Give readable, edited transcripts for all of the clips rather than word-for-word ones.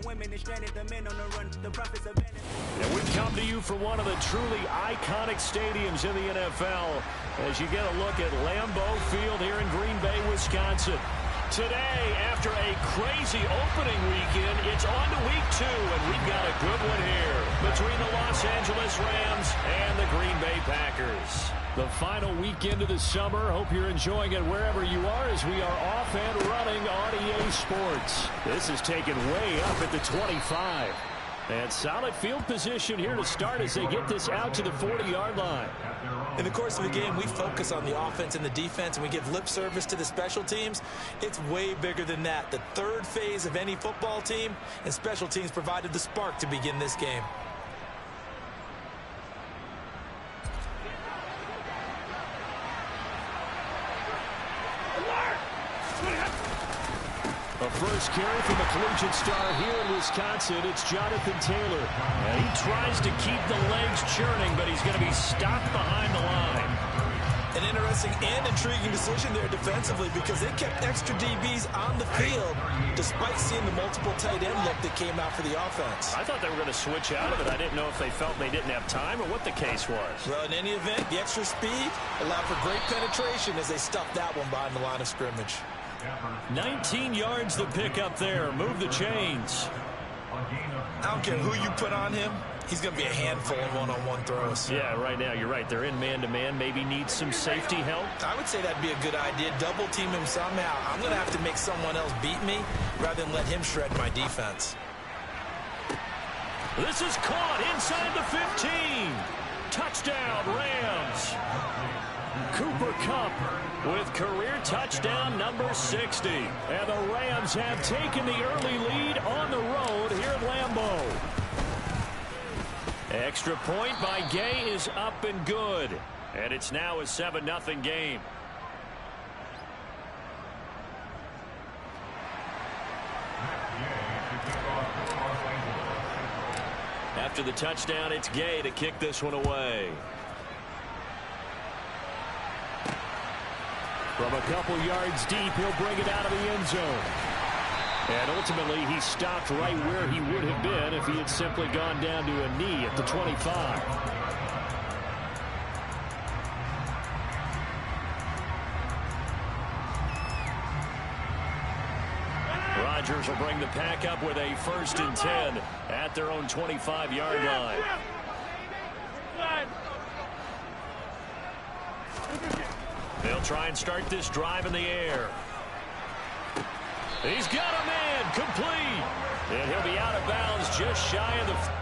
women and stranded the men on the run. The prophets of and we come to you from one of the truly iconic stadiums in the NFL as you get a look at Lambeau Field here in Green Bay, Wisconsin. Today, after a crazy opening weekend, it's on to week 2, and we've got a good one here between the Los Angeles Rams and the Green Bay Packers. The final weekend of the summer. Hope you're enjoying it wherever you are as we are off and running on EA Sports. This is taken way up at the 25. And solid field position here to start as they get this out to the 40-yard line. In the course of the game, we focus on the offense and the defense, and we give lip service to the special teams. It's way bigger than that. The third phase of any football team, and special teams provided the spark to begin this game. A first carry from a collegiate star here in Wisconsin. It's Jonathan Taylor. And he tries to keep the legs churning, but he's going to be stopped behind the line. An interesting and intriguing decision there defensively because they kept extra DBs on the field despite seeing the multiple tight end look that came out for the offense. I thought they were going to switch out of it. I didn't know if they felt they didn't have time or what the case was. Well, in any event, the extra speed allowed for great penetration as they stuffed that one behind the line of scrimmage. 19 yards to pick up there. Move the chains. I don't care who you put on him. He's going to be a handful in one-on-one throws. Yeah, right now, you're right. They're in man-to-man. Maybe needs some safety help. I would say that'd be a good idea. Double team him somehow. I'm going to have to make someone else beat me rather than let him shred my defense. This is caught inside the 15. Touchdown, Rams. Cooper Kupp with career touchdown number 60. And the Rams have taken the early lead on the road here at Lambeau. Extra point by Gay is up and good. And it's now a 7-0 game. After the touchdown, it's Gay to kick this one away. From a couple yards deep, he'll bring it out of the end zone. And ultimately, he stopped right where he would have been if he had simply gone down to a knee at the 25. Rodgers will bring the pack up with a 1st and 10 at their own 25-yard line. They'll try and start this drive in the air. He's got a man complete. And he'll be out of bounds just shy of the...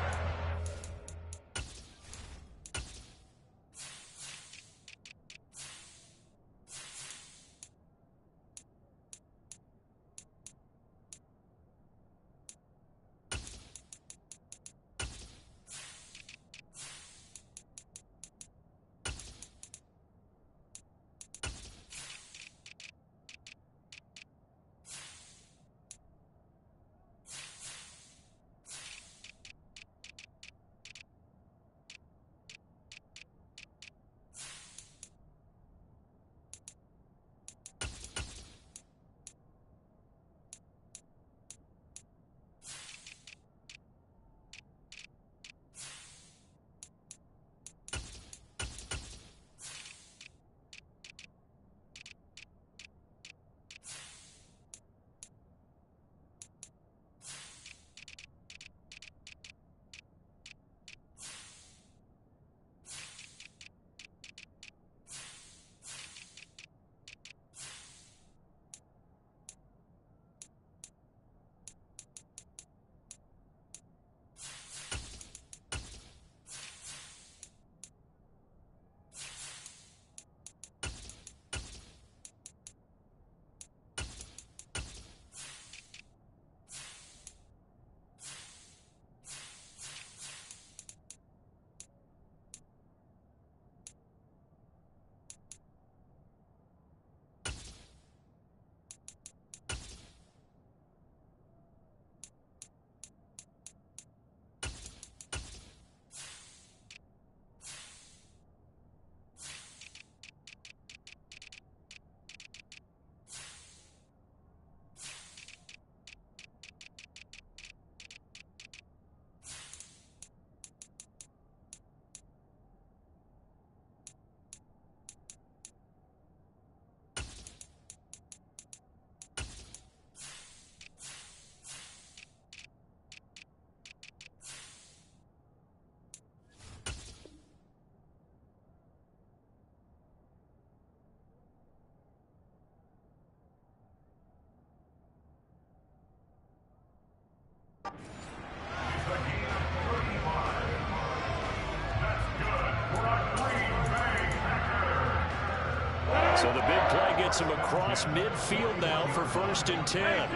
So the big play gets him across midfield now for 1st and 10.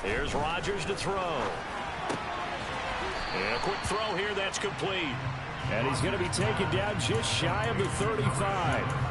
Here's Rodgers to throw. And a quick throw here, that's complete. And he's going to be taken down just shy of the 35.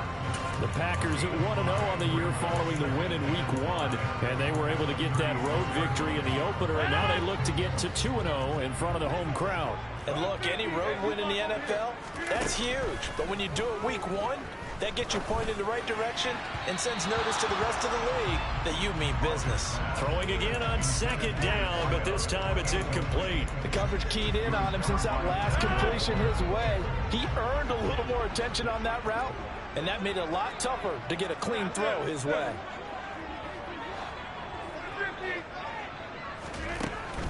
The Packers at 1-0 on the year following the win in Week 1. And they were able to get that road victory in the opener. And now they look to get to 2-0 in front of the home crowd. And look, any road win in the NFL, that's huge. But when you do it Week 1, that gets you pointed in the right direction and sends notice to the rest of the league that you mean business. Throwing again on 2nd down, but this time it's incomplete. The coverage keyed in on him since that last completion his way. He earned a little more attention on that route, and that made it a lot tougher to get a clean throw his way.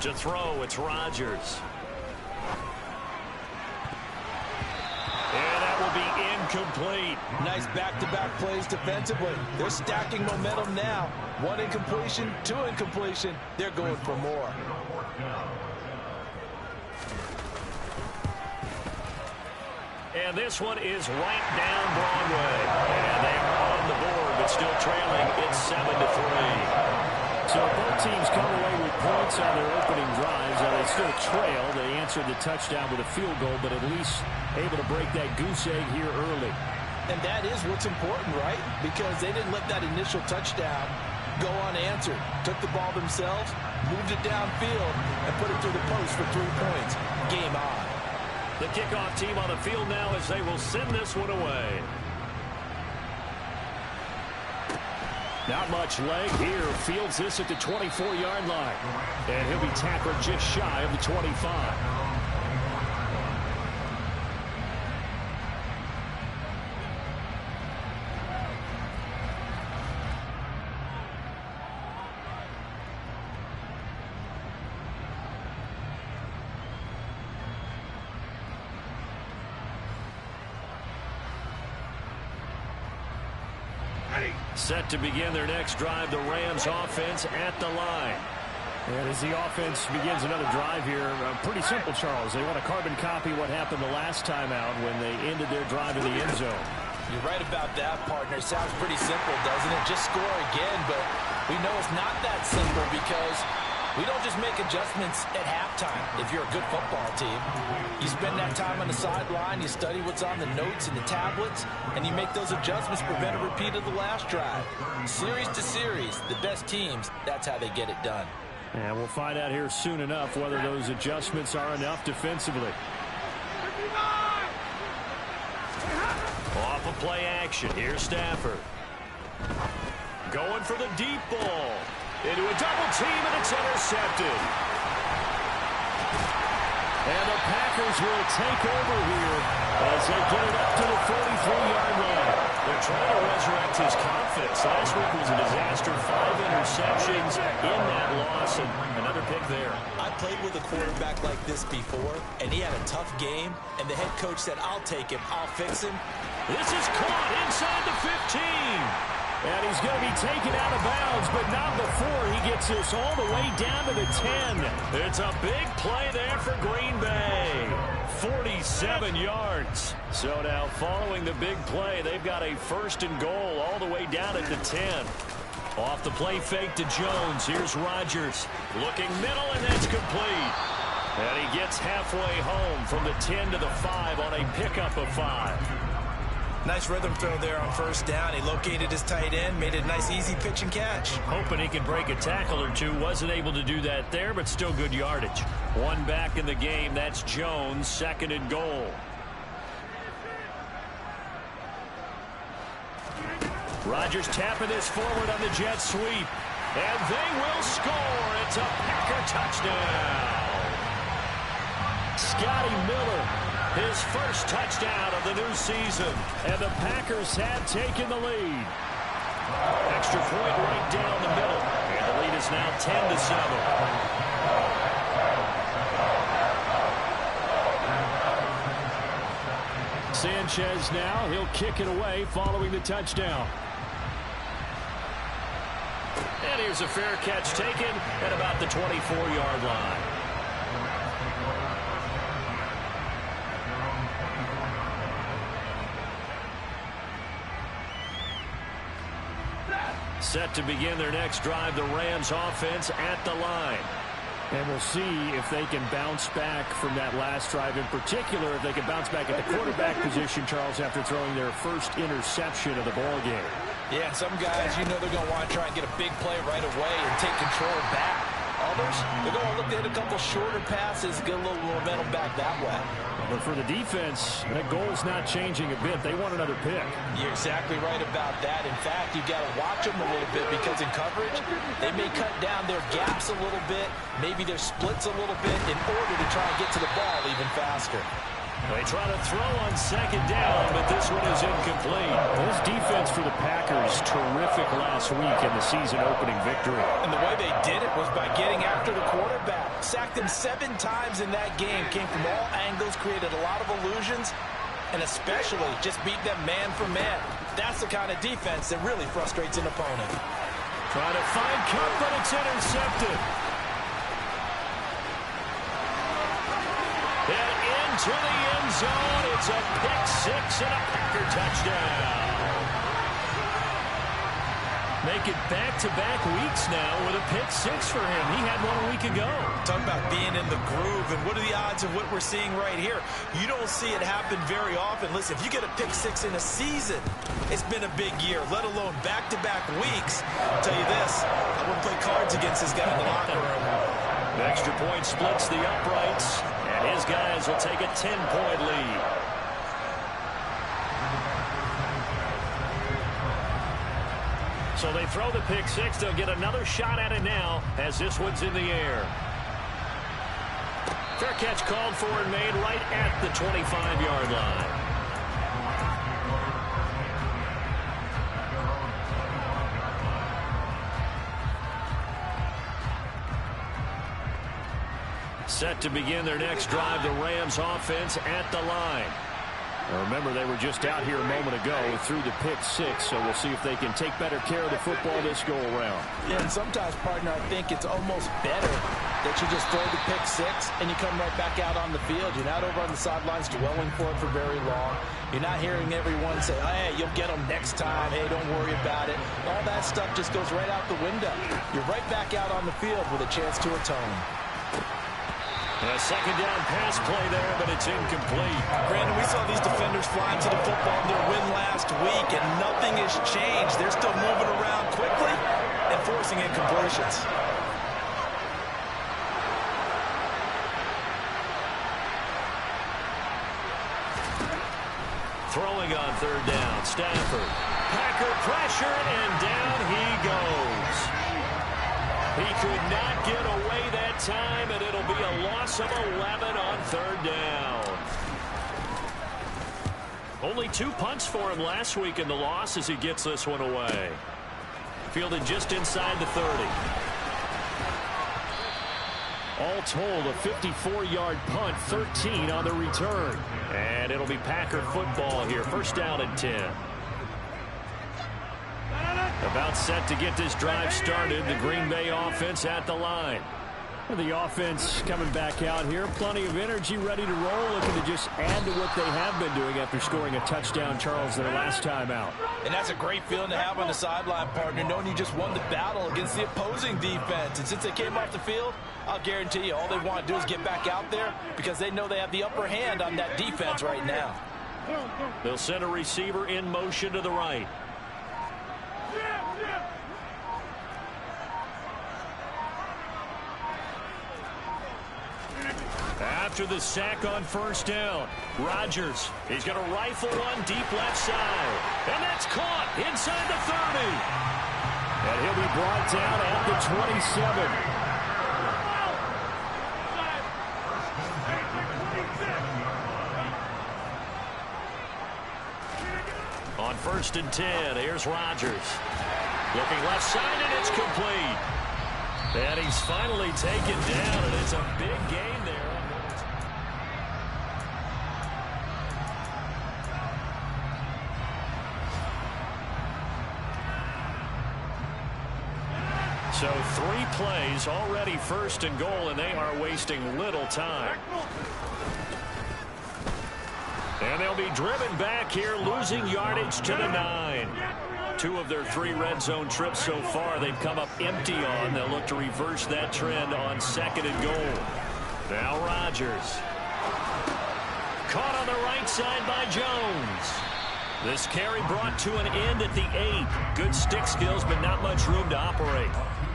To throw, it's Rodgers. And that will be incomplete. Nice back-to-back plays defensively. They're stacking momentum now. 1 incompletion, 2 incompletion. They're going for more. And this one is right down Broadway. And they are on the board, but still trailing. It's 7-3. So both teams come away with points on their opening drives. They still trail. They answered the touchdown with a field goal, but at least able to break that goose egg here early. And that is what's important, right? Because they didn't let that initial touchdown go unanswered. Took the ball themselves, moved it downfield, and put it through the post for 3 points. Game on. The kickoff team on the field now as they will send this one away. Not much leg here. Fields this at the 24-yard line. And he'll be tackled just shy of the 25. Set to begin their next drive, the Rams offense at the line. And as the offense begins another drive here, pretty simple, Charles. They want to carbon copy what happened the last time out when they ended their drive in the end zone. You're right about that, partner. Sounds pretty simple, doesn't it? Just score again, but we know it's not that simple because we don't just make adjustments at halftime if you're a good football team. You spend that time on the sideline, you study what's on the notes and the tablets, and you make those adjustments, prevent a repeat of the last drive. Series to series, the best teams, that's how they get it done. And we'll find out here soon enough whether those adjustments are enough defensively. Off of play action, here's Stafford. Going for the deep ball. Into a double team, and it's intercepted. And the Packers will take over here as they get it up to the 43-yard line. They're trying to resurrect his confidence. Last week was a disaster. 5 interceptions in that loss, and another pick there. I played with a quarterback like this before, and he had a tough game, and the head coach said, I'll take him, I'll fix him. This is caught inside the 15. And he's going to be taken out of bounds, but not before he gets this all the way down to the 10. It's a big play there for Green Bay. 47 yards. So now following the big play, they've got a 1st and goal all the way down at the 10. Off the play fake to Jones. Here's Rodgers. Looking middle, and that's complete. And he gets halfway home from the 10 to the 5 on a pickup of 5. Nice rhythm throw there on 1st down. He located his tight end, made a nice easy pitch and catch. Hoping he can break a tackle or two. Wasn't able to do that there, but still good yardage. One back in the game. That's Jones, 2nd and goal. Rodgers tapping this forward on the jet sweep. And they will score. It's a Packer touchdown. Scotty Miller, his 1st touchdown of the new season. And the Packers have taken the lead. Extra point right down the middle. And the lead is now 10-7. Sanchez now, he'll kick it away following the touchdown. here's a fair catch taken at about the 24-yard line. Set to begin their next drive, the Rams offense at the line. And we'll see if they can bounce back from that last drive. In particular, if they can bounce back at the quarterback position, Charles, after throwing their first interception of the ball game. Yeah, and some guys, you know they're going to want to try and get a big play right away and take control back. Others, they're going to look to hit a couple shorter passes, get a little momentum back that way. But for the defense, that goal's not changing a bit. They want another pick. You're exactly right about that. In fact, you've got to watch them a little bit because in coverage, they may cut down their gaps a little bit, maybe their splits a little bit in order to try and get to the ball even faster. They try to throw on second down, but this one is incomplete. This defense for the Packers, terrific last week in the season-opening victory. And the way they did it was by getting after the quarterback. Sacked him 7 times in that game. Came from all angles, created a lot of illusions, and especially just beat them man for man. That's the kind of defense that really frustrates an opponent. Trying to find Kupp, but it's intercepted. And into the end zone. It's a pick-6 and a Packer touchdown. Make it back-to-back weeks now with a pick-6 for him. He had one a week ago. Talk about being in the groove, and what are the odds of what we're seeing right here? You don't see it happen very often. Listen, if you get a pick-6 in a season, it's been a big year, let alone back-to-back weeks. I'll tell you this, I wouldn't play cards against this guy in the locker room. The extra point splits the uprights, and his guys will take a 10-point lead. So they throw the pick-6. They'll get another shot at it now as this one's in the air. Fair catch called for and made right at the 25-yard line. Set to begin their next drive, the Rams offense at the line. Now remember, they were just out here a moment ago through the pick-6, so we'll see if they can take better care of the football this go-around. Yeah, and sometimes, partner, I think it's almost better that you just throw the pick-6 and you come right back out on the field. You're not over on the sidelines dwelling for it for very long. You're not hearing everyone say, hey, you'll get them next time. Hey, don't worry about it. All that stuff just goes right out the window. You're right back out on the field with a chance to atone. A second down pass play there, but it's incomplete. Brandon, we saw these defenders flying to the football in their win last week, and nothing has changed. They're still moving around quickly and forcing incompletions. Throwing on third down, Stafford. Packer pressure, and down he goes. He could not get away that time, and it'll be a loss of 11 on third down. Only 2 punts for him last week in the loss as he gets this one away. Fielded just inside the 30. All told, a 54-yard punt, 13 on the return. And it'll be Packer football here. First down and 10. About set to get this drive started. The Green Bay offense at the line. The offense coming back out here. Plenty of energy, ready to roll. Looking to just add to what they have been doing after scoring a touchdown, Charles, their last time out. And that's a great feeling to have on the sideline, partner, knowing you just won the battle against the opposing defense. And since they came off the field, I'll guarantee you all they want to do is get back out there because they know they have the upper hand on that defense right now. They'll send a receiver in motion to the right. After the sack on first down, Rodgers, he's going to rifle one deep left side. And that's caught inside the 30. And he'll be brought down at the 27. On first and 10, here's Rodgers. Looking left side, and it's complete. And he's finally taken down, and it's a big gain there. So 3 plays already first and goal, and they are wasting little time. And they'll be driven back here, losing yardage to the 9. 2 of their 3 red zone trips so far they've come up empty on. They'll look to reverse that trend on 2nd and goal. Now Rodgers. Caught on the right side by Jones. This carry brought to an end at the 8. Good stick skills, but not much room to operate.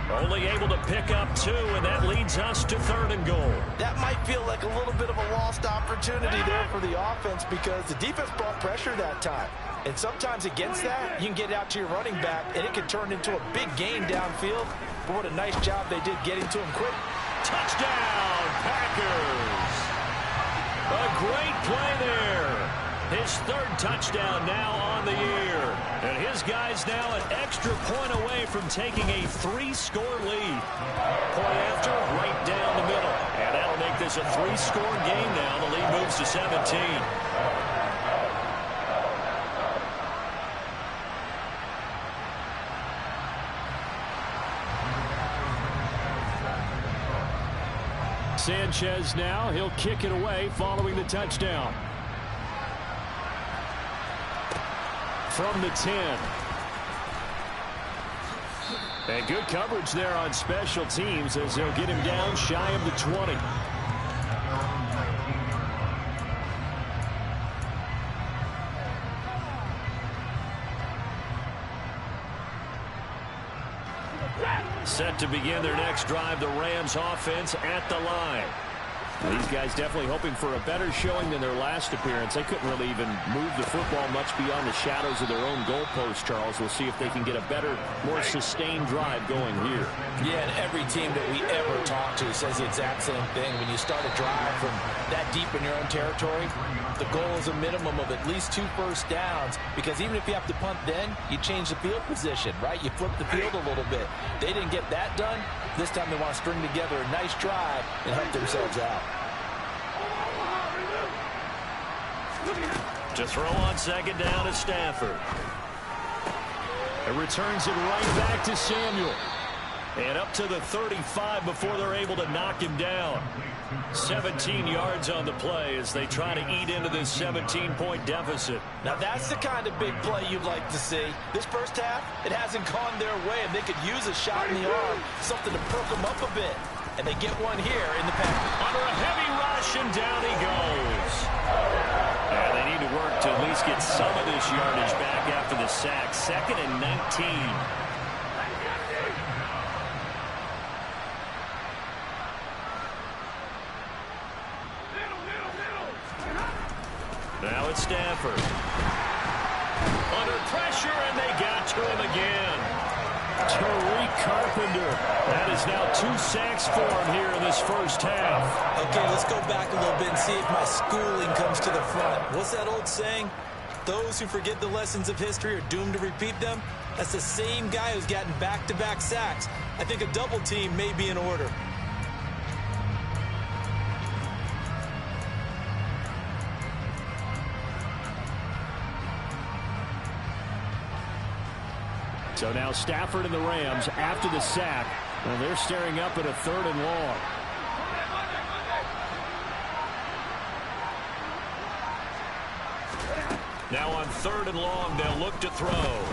Only able to pick up 2, and that leads us to 3rd and goal. That might feel like a little bit of a lost opportunity there for the offense because the defense brought pressure that time. And sometimes against that, you can get out to your running back, and it can turn into a big gain downfield. But what a nice job they did getting to him quick. Touchdown, Packers! A great play there. His 3rd touchdown now on the year. And his guys now an extra point away from taking a 3-score lead. Point after, right down the middle. And that'll make this a 3-score game now. The lead moves to 17. Sanchez now. He'll kick it away following the touchdown. From the 10. And good coverage there on special teams as they'll get him down shy of the 20. Set to begin their next drive, the Rams offense at the line. These guys definitely hoping for a better showing than their last appearance. They couldn't really even move the football much beyond the shadows of their own goalpost, Charles. We'll see if they can get a better, more sustained drive going here. Yeah, and every team that we ever talk to says the exact same thing. When you start a drive from that deep in your own territory, the goal is a minimum of at least 2 first downs, because even if you have to punt then, you change the field position, right? You flip the field a little bit. They didn't get that done. This time they want to string together a nice drive and help themselves out. To throw on 2nd down is Stafford. It returns it right back to Samuel. And up to the 35 before they're able to knock him down. 17 yards on the play as they try to eat into this 17-point deficit. Now that's the kind of big play you'd like to see. This first half, it hasn't gone their way, and they could use a shot in the arm, something to perk them up a bit. And they get one here in the pack. Under a heavy rush, and down he goes. And they need to work to at least get some of this yardage back after the sack. 2nd and 19. Now it's Stafford. Under pressure, and they got to him again. Tariq Carpenter. That is now 2 sacks for him here in this first half. Okay, let's go back a little bit and see if my schooling comes to the front. What's that old saying? Those who forget the lessons of history are doomed to repeat them. That's the same guy who's gotten back-to-back sacks. I think a double team may be in order. So now Stafford and the Rams after the sack. Well, they're staring up at a 3rd and long. Now on 3rd and long, they'll look to throw.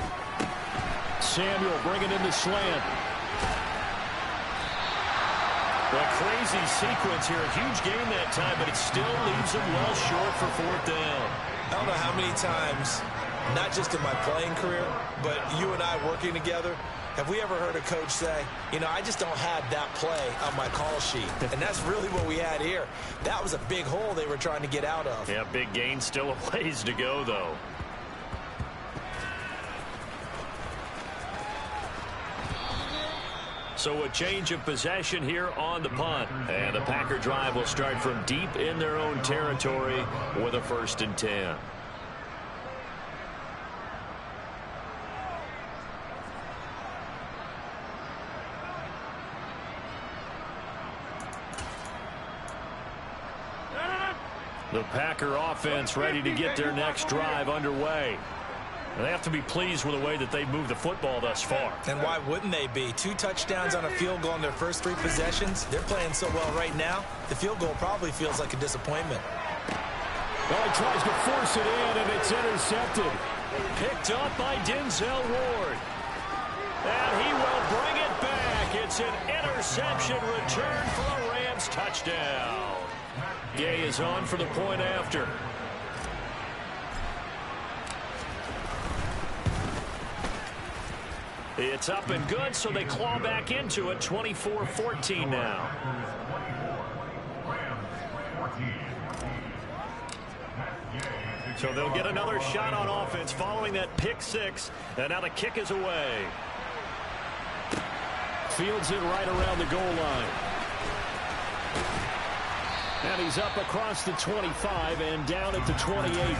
Samuel bringing in the slant. A crazy sequence here. A huge game that time, but it still leaves them well short for 4th down. I don't know how many times, not just in my playing career, but you and I working together, have we ever heard a coach say, you know, I just don't have that play on my call sheet. And that's really what we had here. That was a big hole they were trying to get out of. Yeah, big gain, still a ways to go, though. So a change of possession here on the punt. And the Packer drive will start from deep in their own territory with a 1st and 10. The Packer offense ready to get their next drive underway. They have to be pleased with the way that they've moved the football thus far. And why wouldn't they be? 2 touchdowns on a field goal in their first 3 possessions. They're playing so well right now, the field goal probably feels like a disappointment. Well, he tries to force it in, and it's intercepted. Picked up by Denzel Ward. And he will bring it back. It's an interception return for a Rams touchdown. Gay is on for the point after. It's up and good, so they claw back into it. 24-14 now. So they'll get another shot on offense following that pick 6. And now the kick is away. Fields it right around the goal line. And he's up across the 25 and down at the 28.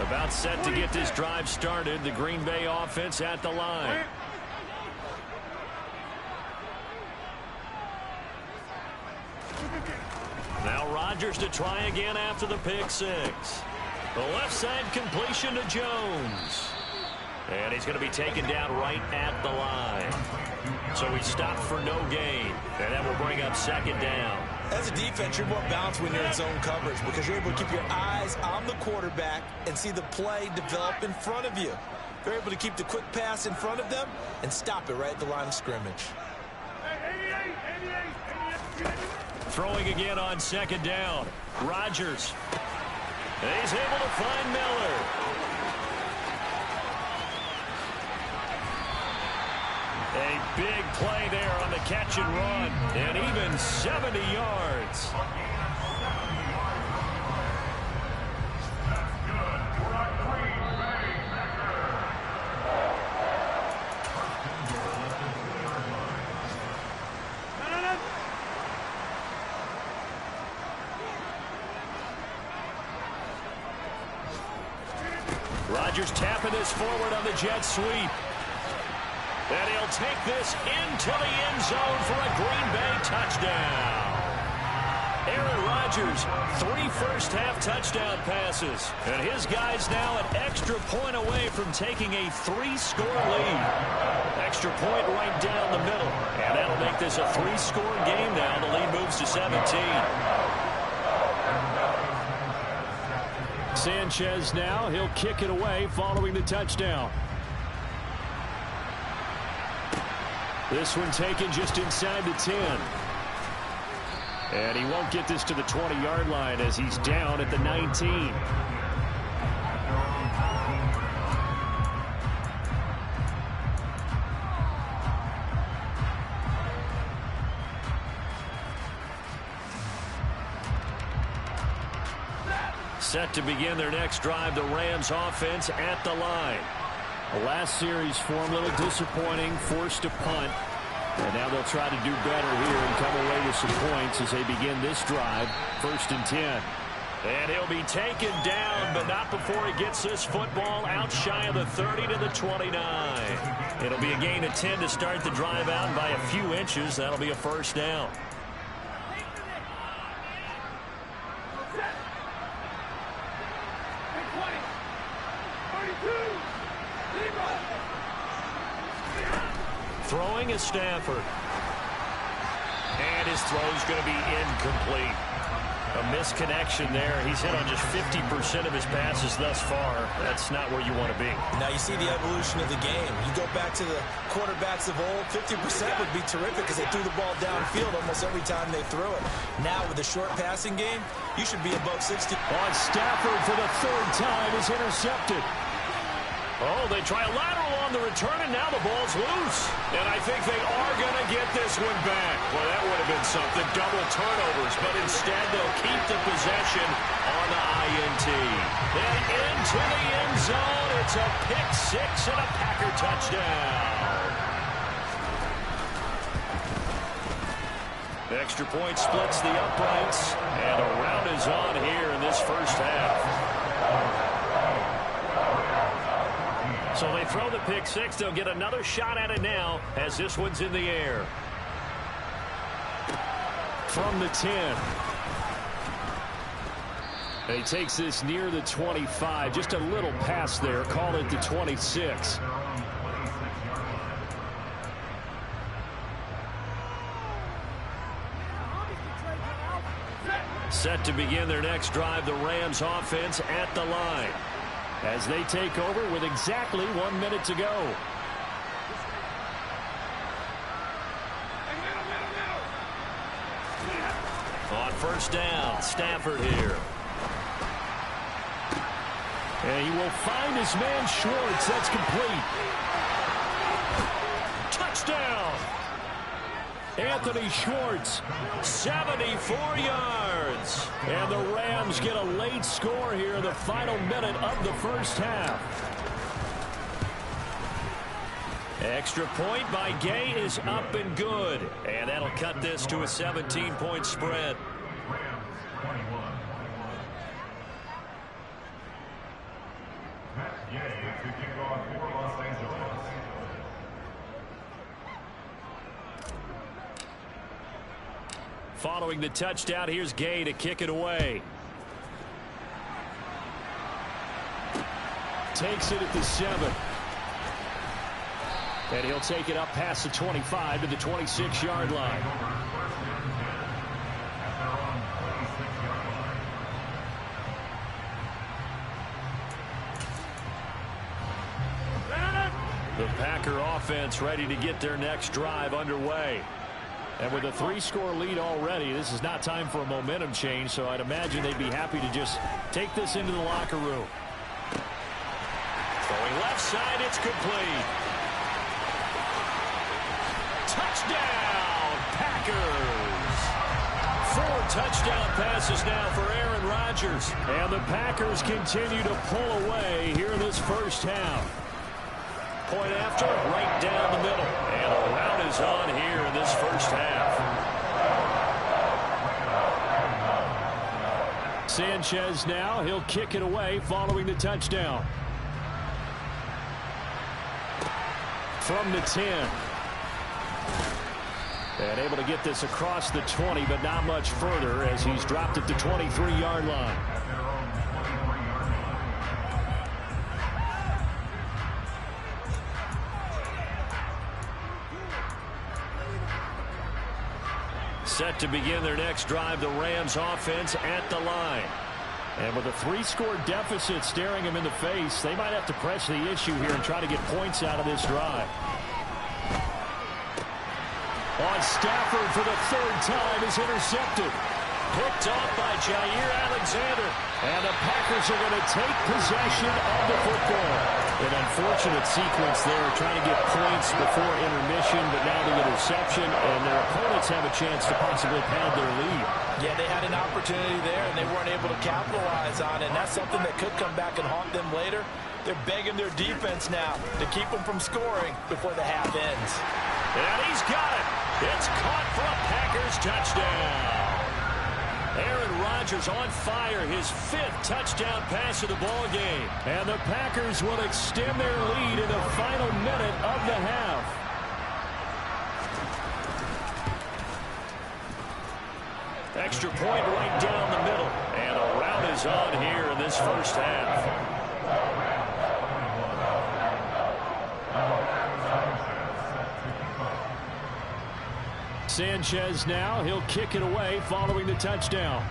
About set to get this drive started. The Green Bay offense at the line. Now Rodgers to try again after the pick 6. The left side completion to Jones. And he's going to be taken down right at the line. So he stopped for no gain. And that will bring up 2nd down. As a defense, you're more balanced when you're in zone coverage because you're able to keep your eyes on the quarterback and see the play develop in front of you. They're able to keep the quick pass in front of them and stop it right at the line of scrimmage. Throwing again on 2nd down. Rodgers. He's able to find Miller. A big play there on the catch and run. And even 70 yards. Rodgers tapping this forward on the jet sweep. And he'll take this into the end zone for a Green Bay touchdown. Aaron Rodgers, 3 first-half touchdown passes. And his guys now an extra point away from taking a 3-score lead. Extra point right down the middle. And that'll make this a 3-score game now. The lead moves to 17. Sanchez now, he'll kick it away following the touchdown. This one taken just inside the 10. And he won't get this to the 20-yard line as he's down at the 19. Set to begin their next drive, the Rams offense at the line. The last series for him, a little disappointing, forced a punt. And now they'll try to do better here and come away with some points as they begin this drive, 1st and 10. And he'll be taken down, but not before he gets this football out shy of the 30 to the 29. It'll be a gain of 10 to start the drive out by a few inches. That'll be a 1st down. Throwing is Stafford. And his throw's going to be incomplete. A misconnection there. He's hit on just 50% of his passes thus far. That's not where you want to be. Now you see the evolution of the game. You go back to the quarterbacks of old, 50% would be terrific because they threw the ball downfield almost every time they threw it. Now with the short passing game, you should be above 60. On Stafford for the 3rd time is intercepted. Oh, they try a lateral on the return, and now the ball's loose. And I think they are going to get this one back. Well, that would have been something. Double turnovers, but instead they'll keep the possession on the INT. And into the end zone, it's a pick 6 and a Packer touchdown. The extra point splits the uprights, and a round is on here in this first half. So they throw the pick 6. They'll get another shot at it now as this one's in the air. From the 10. And he takes this near the 25. Just a little pass there. Call it the 26. Set to begin their next drive, the Rams offense at the line as they take over with exactly 1 minute to go. On first down, Stafford here. And he will find his man Schwartz. That's complete. Touchdown! Anthony Schwartz, 74 yards. And the Rams get a late score here in the final minute of the first half. Extra point by Gay is up and good. And that'll cut this to a 17-point spread. Following the touchdown, here's Gay to kick it away. Takes it at the 7. And he'll take it up past the 25 to the 26-yard line. The Packer offense ready to get their next drive underway. And with a 3-score lead already, this is not time for a momentum change, so I'd imagine they'd be happy to just take this into the locker room. Throwing left side, it's complete. Touchdown, Packers! 4 touchdown passes now for Aaron Rodgers. And the Packers continue to pull away here in this first half. Point after, right down the middle. And a rout is on here in this first half. Sanchez now, he'll kick it away following the touchdown. From the 10. And able to get this across the 20, but not much further as he's dropped at the 23-yard line. Set to begin their next drive, the Rams offense at the line. And with a 3-score deficit staring them in the face, they might have to press the issue here and try to get points out of this drive. On Stafford for the 3rd time is intercepted. Picked off by Jair Alexander. And the Packers are going to take possession of the football. An unfortunate sequence there, trying to get points before intermission, but now the interception, and their opponents have a chance to possibly pad their lead. Yeah, they had an opportunity there, and they weren't able to capitalize on it, and that's something that could come back and haunt them later. They're begging their defense now to keep them from scoring before the half ends. And he's got it. It's caught for a Packers touchdown. Aaron Rodgers on fire, his 5th touchdown pass of the ball game. And the Packers will extend their lead in the final minute of the half. Extra point right down the middle. And a rout is on here in this first half. Sanchez now, he'll kick it away following the touchdown.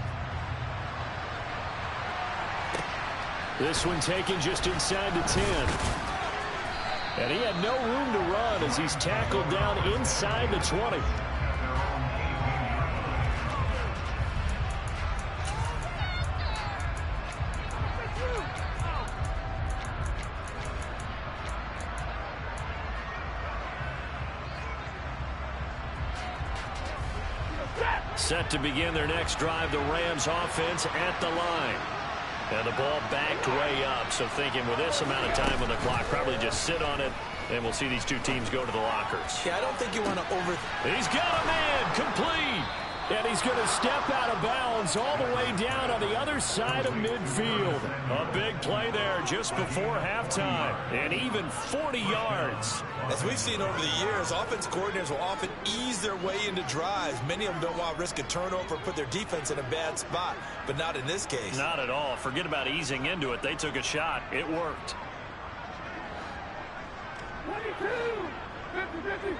This one taken just inside the 10. And he had no room to run as he's tackled down inside the 20. Set to begin their next drive, the Rams offense at the line. And the ball backed way up, so thinking with this amount of time on the clock, probably just sit on it, and we'll see these two teams go to the lockers. Yeah, I don't think you want to He's got a man, complete. And he's going to step out of bounds all the way down on the other side of midfield. A big play there just before halftime. And even 40 yards. As we've seen over the years, offensive coordinators will often ease their way into drives. Many of them don't want to risk a turnover or put their defense in a bad spot, but not in this case. Not at all. Forget about easing into it. They took a shot. It worked. 22! 50-50!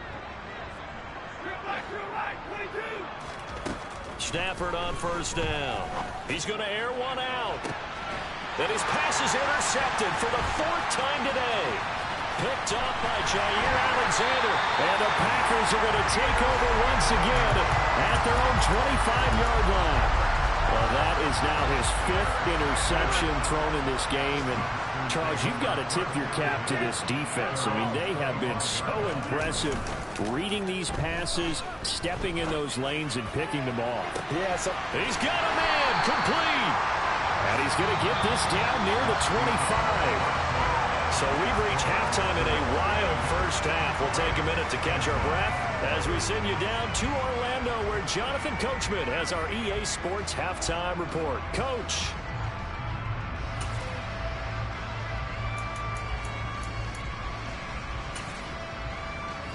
Right, 22! Stafford on first down. He's going to air one out. And his pass is intercepted for the 4th time today. Picked up by Jair Alexander. And the Packers are going to take over once again at their own 25-yard line. Well, that is now his 5th interception thrown in this game. And, Charles, you've got to tip your cap to this defense. I mean, they have been so impressive reading these passes, stepping in those lanes, and picking them off. Yeah, so he's got a man complete. And he's going to get this down near the 25. So we've reached halftime in a wild first half. We'll take a minute to catch our breath as we send you down to Orlando, where Jonathan Coachman has our EA Sports halftime report. Coach.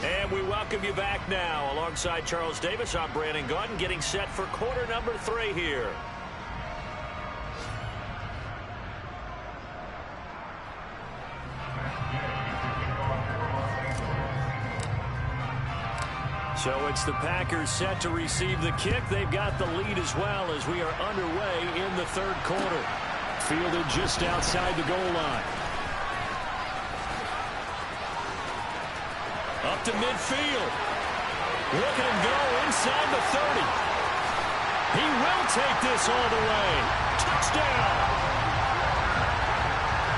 And we welcome you back now. Alongside Charles Davis, I'm Brandon Gaudin, getting set for quarter number 3 here. So it's the Packers set to receive the kick. They've got the lead as well as we are underway in the 3rd quarter. Fielded just outside the goal line. Up to midfield. Look at him go inside the 30. He will take this all the way. Touchdown.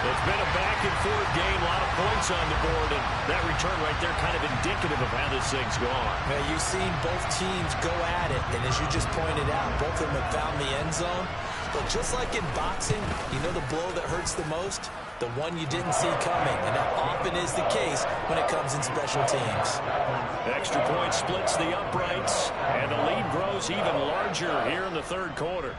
It's been a back-and-forth game, a lot of points on the board, and that return right there kind of indicative of how this thing's gone. Man, you've seen both teams go at it, and as you just pointed out, both of them have found the end zone. But just like in boxing, you know the blow that hurts the most? The one you didn't see coming, and that often is the case when it comes in special teams. Extra point splits the uprights, and the lead grows even larger here in the 3rd quarter.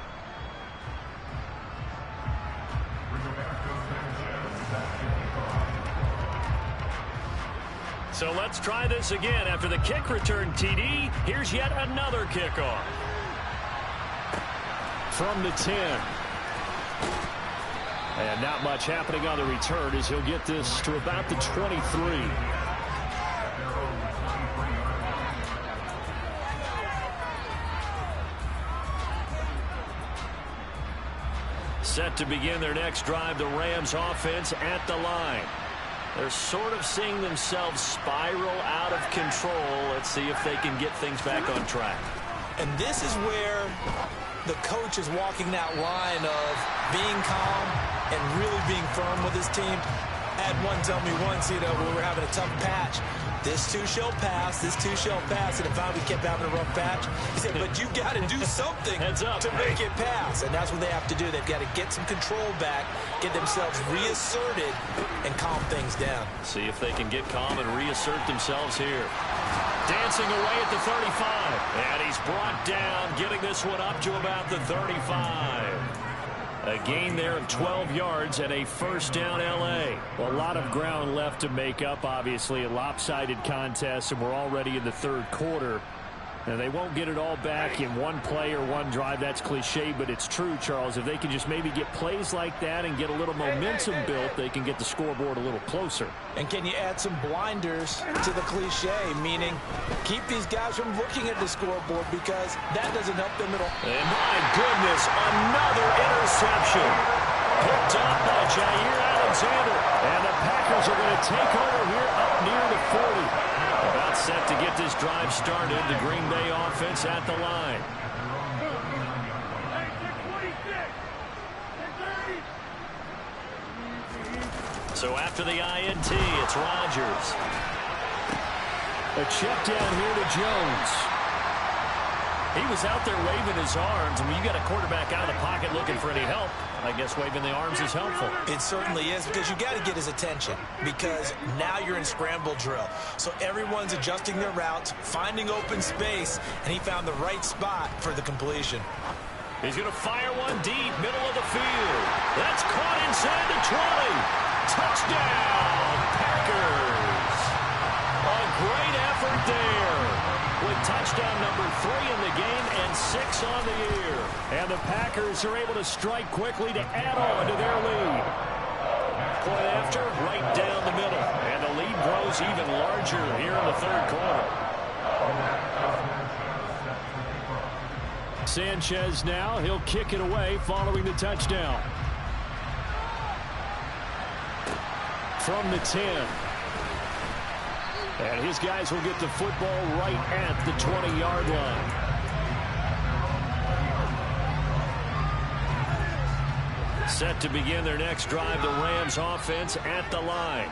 So let's try this again. After the kick return TD, here's yet another kickoff. From the 10. And not much happening on the return as he'll get this to about the 23. Set to begin their next drive, the Rams offense at the line. They're sort of seeing themselves spiral out of control. Let's see if they can get things back on track. And this is where the coach is walking that line of being calm and really being firm with his team. I had one tell me once, when we were having a tough patch, this too shall pass, this too shall pass. And if I kept having a rough patch, he said, but you got to do something to make it pass. And that's what they have to do. They've got to get some control back, get themselves reasserted, and calm things down. See if they can get calm and reassert themselves here. Dancing away at the 35. And he's brought down, getting this one up to about the 35. A gain there of 12 yards and a first down L.A. Well, a lot of ground left to make up, obviously. A lopsided contest, and we're already in the 3rd quarter. Now, they won't get it all back in one play or one drive. That's cliche, but it's true, Charles. If they can just maybe get plays like that and get a little momentum built, they can get the scoreboard a little closer. And can you add some blinders to the cliche, meaning keep these guys from looking at the scoreboard because that doesn't help them at all. And my goodness, another interception. Picked up by Jair Alexander. And the Packers are going to take over here up near the 40. About set to get this drive started. The Green Bay offense at the line. So after the INT, it's Rodgers. A check down here to Jones. He was out there waving his arms, and when you got a quarterback out of the pocket looking for any help, I guess waving the arms is helpful. It certainly is, because you got to get his attention, because now you're in scramble drill. So everyone's adjusting their routes, finding open space, and he found the right spot for the completion. He's going to fire one deep, middle of the field. That's caught inside the 20. Touchdown, Packers. A great effort there, with touchdown number 3 in the game and 6 on the year. And the Packers are able to strike quickly to add on to their lead. Point after, right down the middle. And the lead grows even larger here in the third quarter. Sanchez now, he'll kick it away following the touchdown. From the 10. And his guys will get the football right at the 20-yard line. Set to begin their next drive, the Rams offense at the line.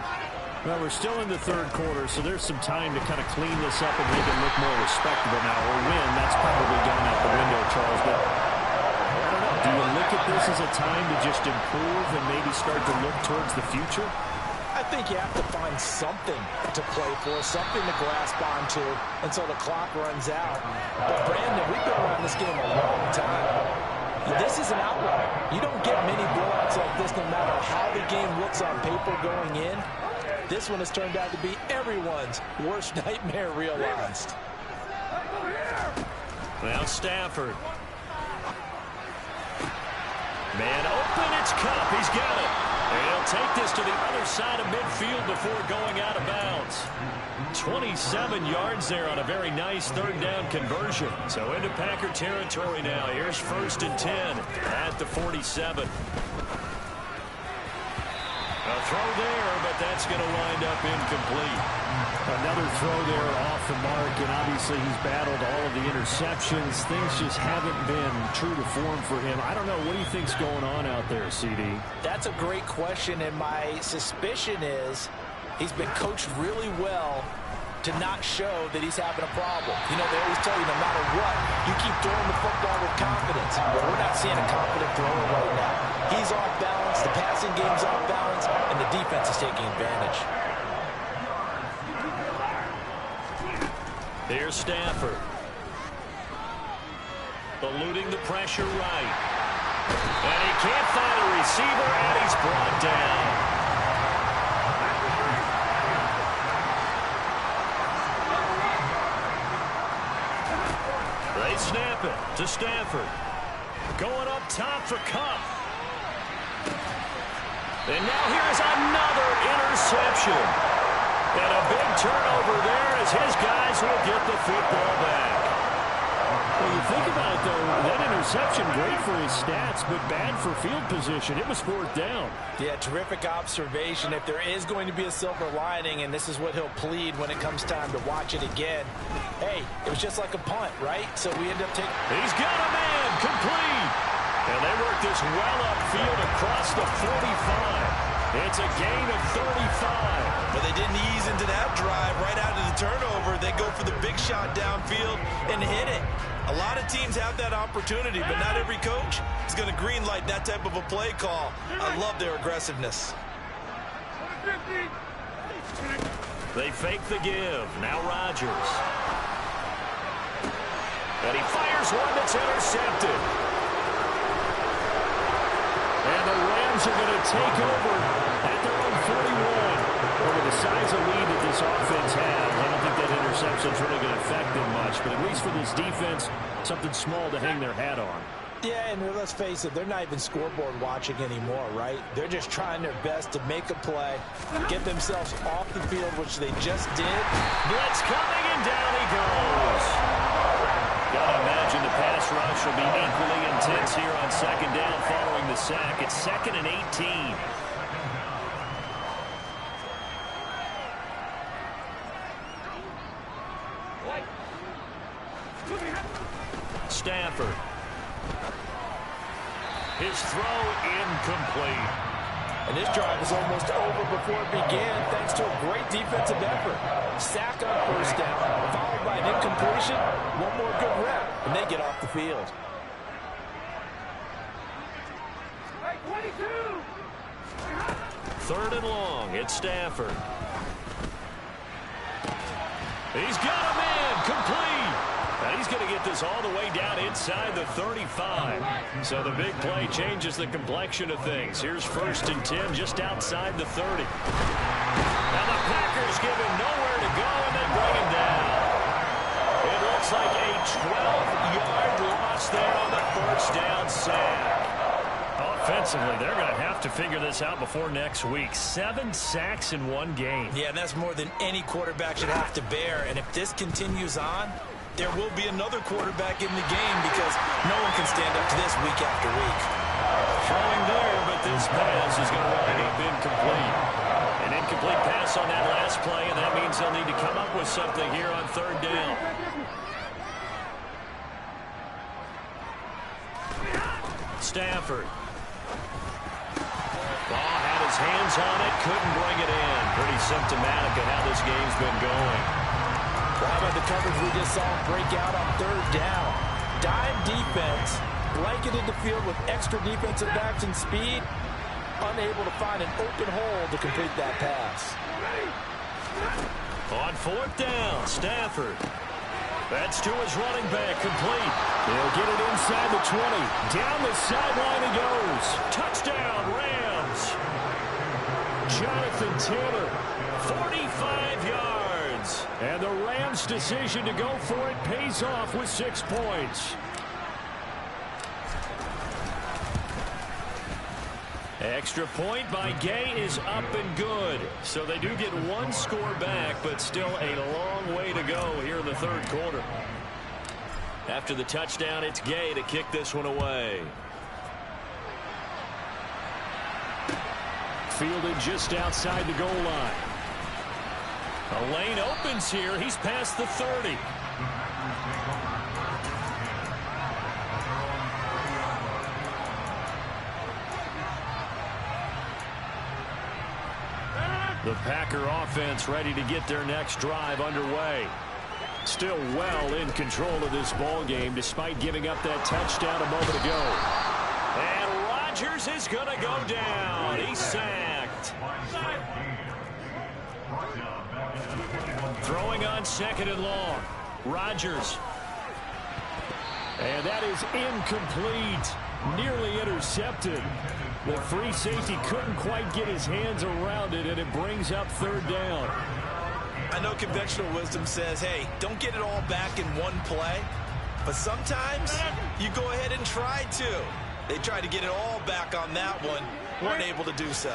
Well, we're still in the third quarter, so there's some time to kind of clean this up and make it look more respectable now. Or win, that's probably gone out the window, Charles. But I don't know, do you look at this as a time to just improve and maybe start to look towards the future? I think you have to find something to play for, something to grasp onto until the clock runs out. But, Brandon, we've been around this game a long time. This is an outlier. You don't get many blowouts like this no matter how the game looks on paper going in. This one has turned out to be everyone's worst nightmare realized. Now Stafford. Man open, it's Kupp. He's got it. And he'll take this to the other side of midfield before going out of bounds. 27 yards there on a very nice third down conversion. So into Packer territory now. Here's 1st and 10 at the 47. A throw there, but that's going to wind up incomplete. Another throw there off the mark, and obviously he's battled all of the interceptions. Things just haven't been true to form for him. I don't know. What do you think's going on out there, CD? That's a great question, and my suspicion is he's been coached really well to not show that he's having a problem. You know, they always tell you no matter what, you keep throwing the football with confidence. But we're not seeing a confident thrower right now. He's off balance, the passing game's off balance, and the defense is taking advantage. Here's Stafford. Eluding the pressure right. And he can't find a receiver, and he's brought down. They snap it to Stafford. Going up top for Kupp. And now here's another interception. And a big turnover there as his guys will get the football back. Well, you think about it, though, that interception, great for his stats, but bad for field position. It was 4th down. Yeah, terrific observation. If there is going to be a silver lining, and this is what he'll plead when it comes time to watch it again, hey, it was just like a punt, right? So we end up taking... He's got a man, complete. And they work this well upfield across the 45. It's a gain of 35. But they didn't ease into that drive right out of the turnover. They go for the big shot downfield and hit it. A lot of teams have that opportunity, but not every coach is going to green light that type of a play call. I love their aggressiveness. They fake the give. Now Rodgers. And he fires one that's intercepted. And the Rams are going to take over at their own 41. Over the size of lead that this offense has, I don't think that interception is really going to affect them much. But at least for this defense, something small to hang their hat on. Yeah, and let's face it, they're not even scoreboard watching anymore, right? They're just trying their best to make a play, get themselves off the field, which they just did. Blitz coming, and down he goes. Gotta imagine the pass rush will be equally intense here on 2nd down following the sack. It's 2nd and 18. Stafford. His throw incomplete. And this drive is almost over before it began thanks to a great defensive effort. Sack on 1st down, followed by an incompletion. One more good rep, and they get off the field. 3rd and long. It's Stafford. He's got a man complete. And he's going to get this all the way down inside the 35. So the big play changes the complexion of things. Here's 1st and 10 just outside the 30. Now the Packers give him nowhere to go, and they bring him down. It looks like a 12-yard loss there on the 1st down sack. Offensively, they're going to have to figure this out before next week. 7 sacks in one game. Yeah, and that's more than any quarterback should have to bear. And if this continues on, there will be another quarterback in the game because no one can stand up to this week after week. Throwing there, but this pass is going to wind up incomplete. An incomplete pass on that last play, and that means they'll need to come up with something here on 3rd down. Stafford. Ball had his hands on it, couldn't bring it in. Pretty symptomatic of how this game's been going. Well, how about the coverage we just saw break out on 3rd down? Dime defense, blanketed the field with extra defensive backs and speed, unable to find an open hole to complete that pass. On 4th down, Stafford. That's to his running back, complete. He'll get it inside the 20. Down the sideline he goes. Touchdown, Rams. Jonathan Taylor, 45 yards. And the Rams' decision to go for it pays off with 6 points. Extra point by Gay is up and good. So they do get 1 score back, but still a long way to go here in the 3rd quarter. After the touchdown, it's Gay to kick this one away. Fielded just outside the goal line. A lane opens here. He's past the 30. The Packer offense ready to get their next drive underway. Still well in control of this ball game despite giving up that touchdown a moment ago. And Rodgers is going to go down. He's sacked. Throwing on 2nd and long. Rodgers. And that is incomplete. Nearly intercepted. The free safety couldn't quite get his hands around it, and it brings up 3rd down. I know conventional wisdom says, hey, don't get it all back in one play. But sometimes you go ahead and try to. They tried to get it all back on that one. Weren't able to do so.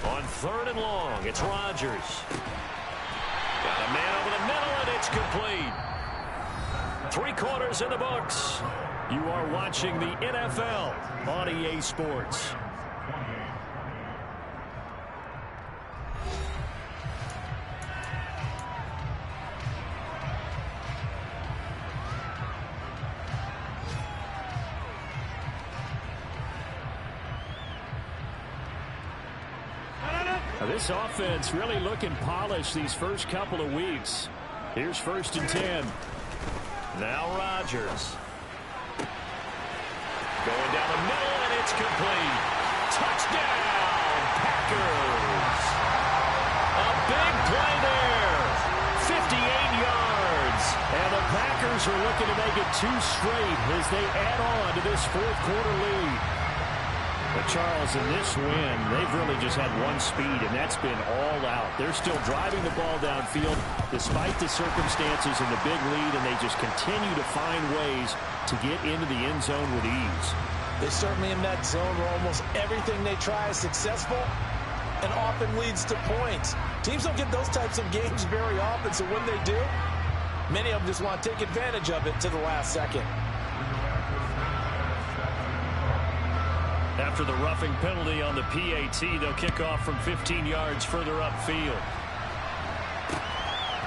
On 3rd and long, it's Rodgers. Got a man over the middle, and it's complete. 3 quarters in the books. You are watching the NFL on EA Sports. Now this offense really looking polished these first couple of weeks. Here's 1st and 10. Now Rodgers. Going down the middle, and it's complete. Touchdown, Packers. A big play there. 58 yards. And the Packers are looking to make it 2 straight as they add on to this 4th quarter lead. But Charles, in this win, they've really just had one speed, and that's been all out. They're still driving the ball downfield despite the circumstances and the big lead, and they just continue to find ways to get into the end zone with ease. They certainly in that zone where almost everything they try is successful and often leads to points. Teams don't get those types of games very often, so when they do, many of them just want to take advantage of it to the last second. After the roughing penalty on the PAT, they'll kick off from 15 yards further upfield.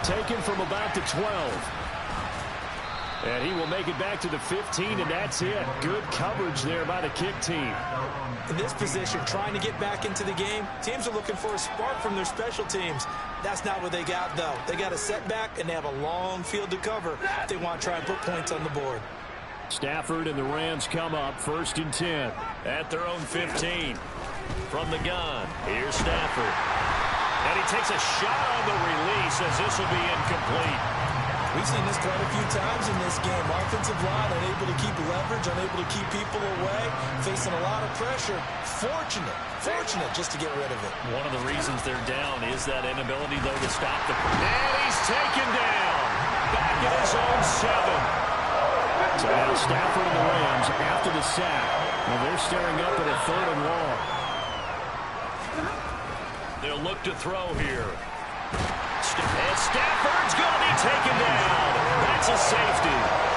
Taken from about the 12. And he will make it back to the 15, and that's it. Good coverage there by the kick team. In this position, trying to get back into the game, teams are looking for a spark from their special teams. That's not what they got, though. They got a setback, and they have a long field to cover if they want to try and put points on the board. Stafford and the Rams come up 1st and 10 at their own 15. From the gun, here's Stafford. And he takes a shot on the release as this will be incomplete. We've seen this quite a few times in this game. Offensive line unable to keep leverage, unable to keep people away, facing a lot of pressure. Fortunate just to get rid of it. One of the reasons they're down is that inability, though, to stop the... And he's taken down. Back at his own 7. So now Stafford and the Rams after the sack. Well, they're staring up at a 3rd and long. They'll look to throw here. And Stafford's going to be taken down. That's a safety.